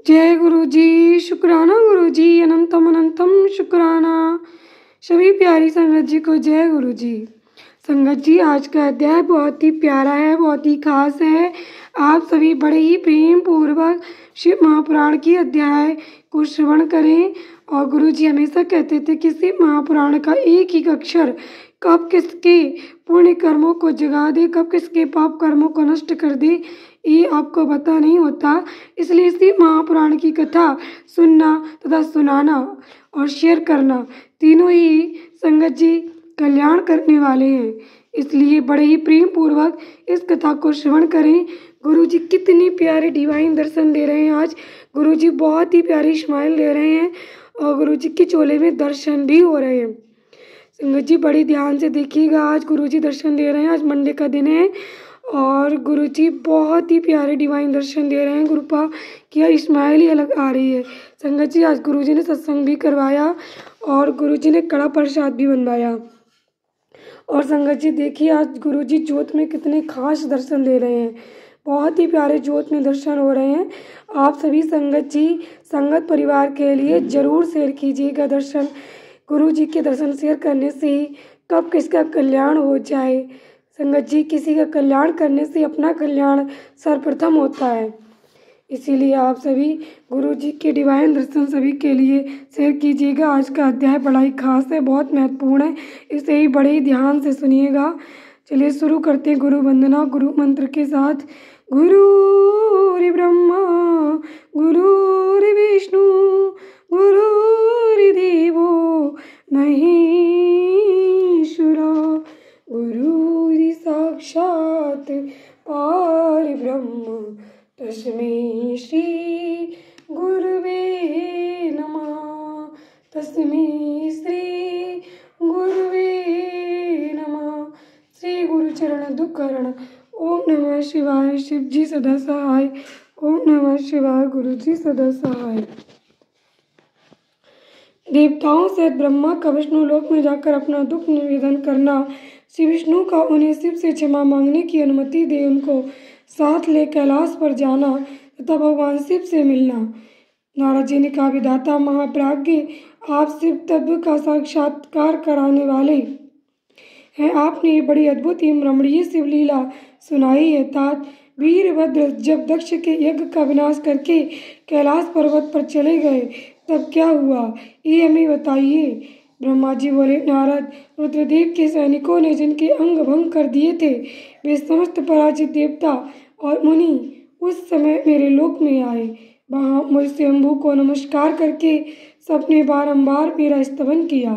जय गुरु जी, शुक्राना गुरु जी, अनंतम अनंतम शुक्राना। सभी प्यारी संगत जी को जय गुरु जी। संगत जी, आज का अध्याय बहुत ही प्यारा है, बहुत ही खास है। आप सभी बड़े ही प्रेम पूर्वक शिव महापुराण की अध्याय को श्रवण करें। और गुरु जी हमेशा कहते थे कि शिव महापुराण का एक ही अक्षर कब किसके पुण्य कर्मों को जगा दे, कब किसके पाप कर्मों को नष्ट कर दे, ये आपको पता नहीं होता। इसलिए शिव महापुराण की कथा सुनना तथा सुनाना और शेयर करना तीनों ही संगत जी कल्याण करने वाले हैं। इसलिए बड़े ही प्रेम पूर्वक इस कथा को श्रवण करें। गुरु जी कितने प्यारे डिवाइन दर्शन दे रहे हैं आज। गुरु जी बहुत ही प्यारी स्माइल दे रहे हैं और गुरु जी के चोले में दर्शन भी हो रहे हैं। संगत जी बड़ी ध्यान से देखिएगा, आज गुरु जी दर्शन दे रहे हैं। आज मंडे का दिन है और गुरु जी बहुत ही प्यारे डिवाइन दर्शन दे रहे हैं। गुरुपा की स्माइल ही अलग आ रही है। संगत जी आज गुरु जी ने सत्संग भी करवाया और गुरु जी ने कड़ा प्रसाद भी बनवाया। और संगत जी देखिए आज गुरु जी ज्योत में कितने खास दर्शन दे रहे हैं। बहुत ही प्यारे ज्योत में दर्शन हो रहे हैं। आप सभी संगत जी संगत परिवार के लिए ज़रूर शेयर कीजिएगा दर्शन। गुरु जी के दर्शन शेयर करने से ही कब किसका कल्याण हो जाए। संगत जी किसी का कल्याण करने से अपना कल्याण सर्वप्रथम होता है। इसीलिए आप सभी गुरु जी के डिवाइन दर्शन सभी के लिए शेयर कीजिएगा। आज का अध्याय बड़ा ही खास है, बहुत महत्वपूर्ण है, इसे ही बड़े ही ध्यान से सुनिएगा। चलिए शुरू करते हैं गुरु वंदना गुरु मंत्र के साथ। गुरुर् ब्रह्मा गुरुर् विष्णु गुरुर्देवो महेश्वरा गुरुर् साक्षात् परब्रह्म तस्मै श्री गुरुवे नमः। तस्मै श्री गुरुवे नमः। श्री गुरुचरण दुःखहरण। ओम नमः शिवाय। शिव जी सदा सहाय। ओम नमः शिवाय। गुरु जी सदा सहाय। देवताओं से ब्रह्मा का विष्णु लोक में जाकर अपना दुख निवेदन करना, श्री विष्णु का उन्हें शिव से क्षमा मांगने की अनुमति दे उनको साथ ले कैलाश पर जाना तथा भगवान शिव से मिलना। नारद जी ने कहा, विधाता महाप्राज्ञ, आप शिव तत्व का साक्षात्कार कराने वाले हैं। आपने ये बड़ी अद्भुत एवं रमणीय शिवलीला सुनाई है। तात वीरभद्र जब दक्ष के यज्ञ का विनाश करके कैलाश पर्वत पर चले गए तब क्या हुआ, ये हमें बताइए। ब्रह्मा जी बोले, नारद, रुद्रदेव के सैनिकों ने जिनके अंग भंग कर दिए थे वे समस्त पराजित देवता और मुनि उस समय मेरे लोक में आए। वहाँ मुझ स्वयंभू को नमस्कार करके सबने बारंबार मेरा स्तवन किया,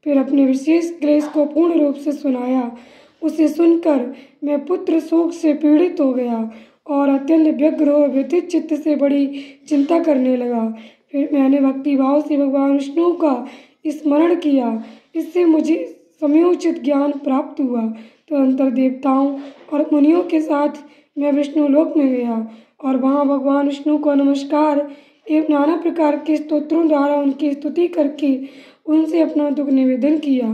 फिर अपने विशेष क्लेश को पूर्ण रूप से सुनाया। उसे सुनकर मैं पुत्र शोक से पीड़ित हो गया और अत्यंत व्यग्र हो व्यथित चित्त से बड़ी चिंता करने लगा। फिर मैंने भक्ति भाव से भगवान विष्णु का स्मरण किया, इससे मुझे समयोचित ज्ञान प्राप्त हुआ। तो अंतर देवताओं और मुनियों के साथ मैं विष्णु लोक में गया और वहाँ भगवान विष्णु को नमस्कार एवं नाना प्रकार के स्तोत्रों द्वारा उनकी स्तुति करके उनसे अपना दुख निवेदन किया।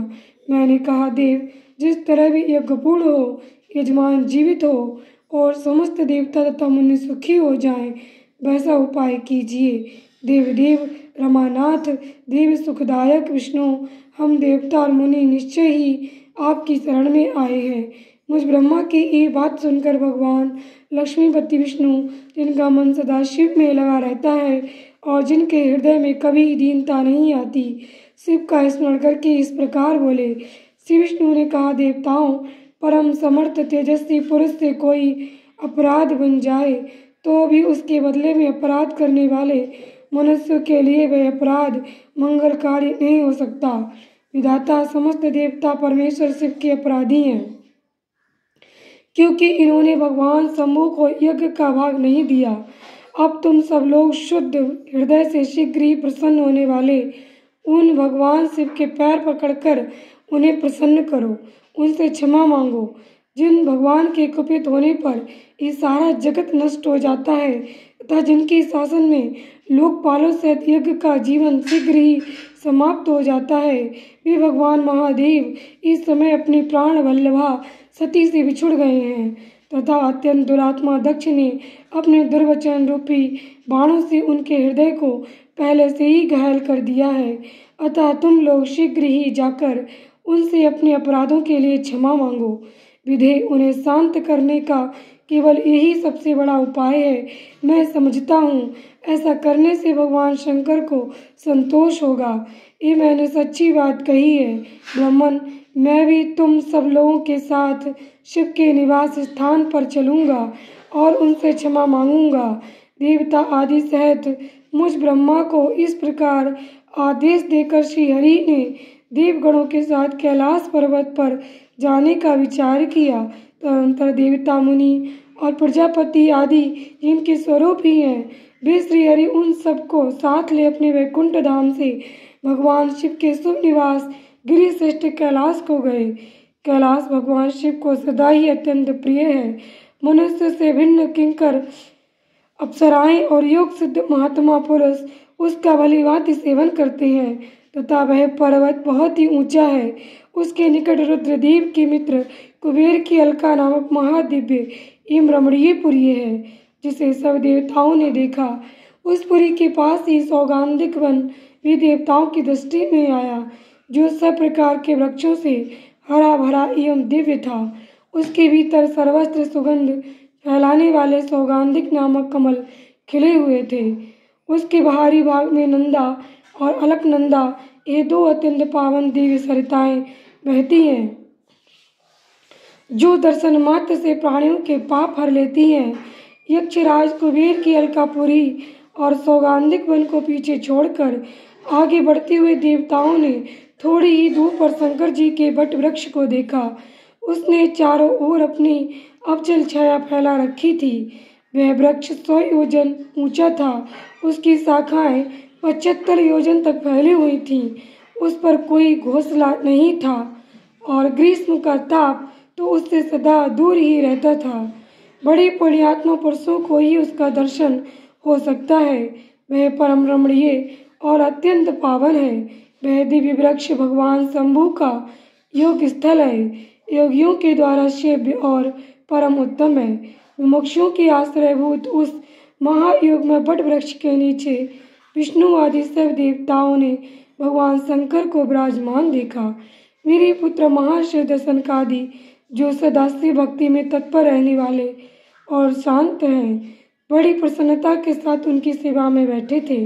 मैंने कहा, देव, जिस तरह भी यज्ञ पूर्ण हो, यजमान जीवित हो और समस्त देवता तथा मुनि सुखी हो जाएं, वैसा उपाय कीजिए। देव रमानाथ, देव सुखदायक विष्णु, हम देवता और मुनि निश्चय ही आपकी शरण में आए हैं। मुझ ब्रह्मा की ये बात सुनकर भगवान लक्ष्मीपति विष्णु, जिनका मन सदा शिव में लगा रहता है और जिनके हृदय में कभी दीनता नहीं आती, शिव का स्मरण करके इस प्रकार बोले। श्री विष्णु ने कहा, देवताओं, परम समर्थ तेजस्वी पुरुष से कोई अपराध बन जाए तो भी उसके बदले में अपराध करने वाले मनुष्य के लिए वह अपराध मंगलकारी नहीं हो सकता। विधाता, समस्त देवता परमेश्वर शिव के अपराधी हैं, क्योंकि इन्होंने भगवान शंभु को यज्ञ का भाग नहीं दिया। अब तुम सब लोग शुद्ध हृदय से शीघ्र ही प्रसन्न होने वाले उन भगवान शिव के पैर पकड़कर उन्हें प्रसन्न करो, उनसे क्षमा मांगो। जिन भगवान के कुपित होने पर ये सारा जगत नष्ट हो जाता है तथा जिनके शासन में लोकपालों सहित यज्ञ का जीवन शीघ्र ही समाप्त हो जाता है, वे भगवान महादेव इस समय अपनी प्राण वल्लभा सती से बिछुड़ गए हैं तथा अत्यंत दुरात्मा दक्ष ने अपने दुर्वचन रूपी बाणों से उनके हृदय को पहले से ही घायल कर दिया है। अतः तुम लोग शीघ्र ही जाकर उनसे अपने अपराधों के लिए क्षमा मांगो। विधे उन्हें शांत करने का केवल यही सबसे बड़ा उपाय है। मैं समझता हूँ ऐसा करने से भगवान शंकर को संतोष होगा। ये मैंने सच्ची बात कही है ब्राह्मण। मैं भी तुम सब लोगों के साथ शिव के निवास स्थान पर चलूँगा और उनसे क्षमा मांगूंगा। देवता आदि सहित मुझ ब्रह्मा को इस प्रकार आदेश देकर श्री हरि ने देवगणों के साथ कैलाश पर्वत पर जाने का विचार किया। तदनंतर देवता मुनि और प्रजापति आदि जिनके स्वरूप ही हैं, वे श्री हरि उन सबको साथ ले अपने वैकुंठ धाम से भगवान शिव के शुभ निवास गिरिश्रेष्ठ कैलाश को गए। कैलाश भगवान शिव को सदा ही अत्यंत प्रिय है। मनुष्य से भिन्न किंकर अप्सराएं और योग सिद्ध महात्मा पुरुष उसका भलीभांति सेवन करते हैं तथा वह पर्वत बहुत ही ऊंचा है। उसके निकट रुद्रदेव के मित्र कुबेर की अलका नामक महादिव्य एवं रमणीय पुरी है, जिसे सब देवताओं ने देखा। उस पुरी के पास ही सौगंधिक वन भी देवताओं की दृष्टि में आया, जो सब प्रकार के वृक्षों से हरा भरा एवं दिव्य था। उसके भीतर सर्वत्र सुगंध फैलाने वाले सौगंधिक नामक कमल खिले हुए थे। उसके बाहरी भाग में नंदा और अलकनंदा ये दो अत्यंत पावन दिव्य सरिताएं बहती हैं, जो दर्शन मात्र से प्राणियों के पाप हर लेती हैं। यक्षराज कुबेर की अलकापुरी और सौगंधिक वन को पीछे छोड़कर आगे बढ़ते हुए देवताओं ने थोड़ी ही दूर पर शंकर जी के वट वृक्ष को देखा। उसने चारों ओर अपनी अविचल छाया फैला रखी थी। वह वृक्ष 100 योजन ऊंचा था। उसकी शाखाएं 75 योजन तक फैली हुई थीं। उस पर कोई घोंसला नहीं था और ग्रीष्म का ताप तो उससे सदा दूर ही रहता था। बड़े पुण्यात्मा पुरुषों को ही उसका दर्शन हो सकता है। वह परम रमणीय और अत्यंत पावन है। वह दिव्य वृक्ष भगवान शंभु का योग स्थल है। योगियों के द्वारा सेव्य और परम उत्तम है। मुमुक्षुओं के आश्रयभूत उस महायोग में वट वृक्ष के नीचे विष्णु आदि सब देवताओं ने भगवान शंकर को विराजमान देखा। मेरे पुत्र महाशिव दशनकादि, जो सदा शिव भक्ति में तत्पर रहने वाले और शांत हैं, बड़ी प्रसन्नता के साथ उनकी सेवा में बैठे थे।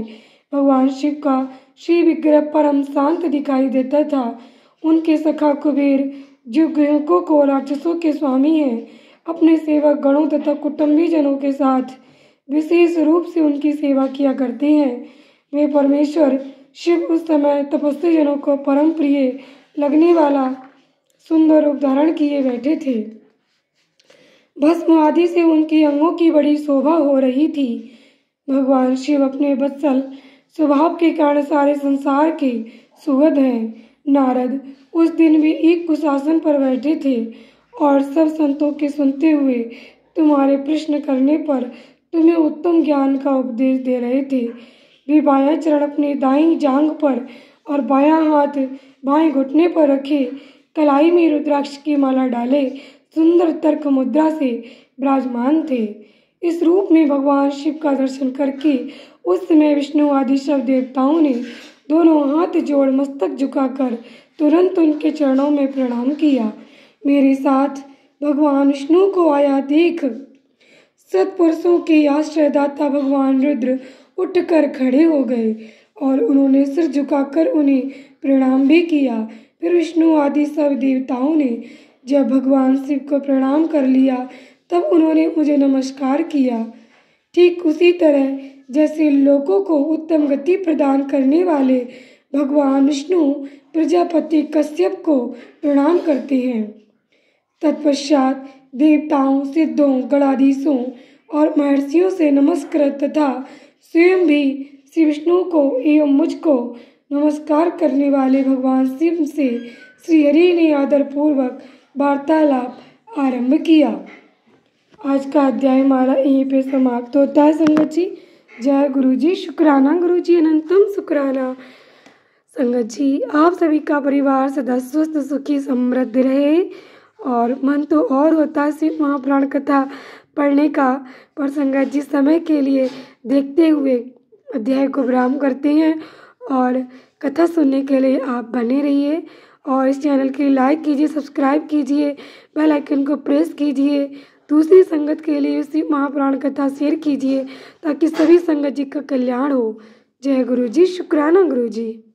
भगवान शिव का श्री विग्रह परम शांत दिखाई देता था। उनके सखा कुबेर, जो गृहों को राक्षसों के स्वामी हैं, अपने सेवक गणों तथा कुटुंबी जनों के साथ विशेष रूप से उनकी सेवा किया करते हैं। वे परमेश्वर शिव उस समय तपस्वी जनों को परम प्रिय लगने वाला सुंदर रूप धारण किए बैठे थे। भस्म आदि से उनके अंगों की बड़ी शोभा हो रही थी। भगवान शिव अपने वत्सल स्वभाव के कारण सारे संसार के सुहृद हैं। नारद उस दिन भी एक कुशासन पर बैठे थे और सब संतों के सुनते हुए तुम्हारे प्रश्न करने पर तुम्हें उत्तम ज्ञान का उपदेश दे रहे थे। वे बायां चरण अपने दाईं जांघ पर और बायां हाथ बाएं घुटने पर रखे कलाई में रुद्राक्ष की माला डाले सुंदर तर्क मुद्रा से विराजमान थे। इस रूप में भगवान शिव का दर्शन करके उस समय विष्णु आदि सब देवताओं ने दोनों हाथ जोड़ मस्तक झुकाकर तुरंत उनके चरणों में प्रणाम किया। मेरे साथ भगवान विष्णु को आया देख सत्पुरुषों के आश्रयदाता भगवान रुद्र उठकर खड़े हो गए और उन्होंने सिर झुकाकर उन्हें प्रणाम भी किया। फिर विष्णु आदि सब देवताओं ने जब भगवान शिव को प्रणाम कर लिया, तब उन्होंने मुझे नमस्कार किया। ठीक उसी तरह जैसे लोगों को उत्तम गति प्रदान करने वाले भगवान विष्णु प्रजापति कश्यप को प्रणाम करते हैं। तत्पश्चात देवताओं, सिद्धों, गणाधीशों और महर्षियों से नमस्कृत तथा स्वयं भी श्री विष्णु को एवं मुझको नमस्कार करने वाले भगवान शिव से श्री हरि ने आदरपूर्वक वार्तालाप आरंभ किया। आज का अध्याय हमारा यहीं पे समाप्त होता है। संगत जी, जय गुरु जी, शुक्राना गुरु जी, अनंतम शुक्राना। संगत जी, आप सभी का परिवार सदा स्वस्थ सुखी समृद्ध रहे। और मन तो और होता है शिव महापुराण कथा पढ़ने का, पर संगत जी समय के लिए देखते हुए अध्याय को विराम करते हैं। और कथा सुनने के लिए आप बने रहिए और इस चैनल के लाइक कीजिए, सब्सक्राइब कीजिए, बेल आइकन को प्रेस कीजिए, दूसरी संगत के लिए शिव महापुराण कथा शेयर कीजिए ताकि सभी संगत जी का कल्याण हो। जय गुरु जी। शुक्राना गुरु जी।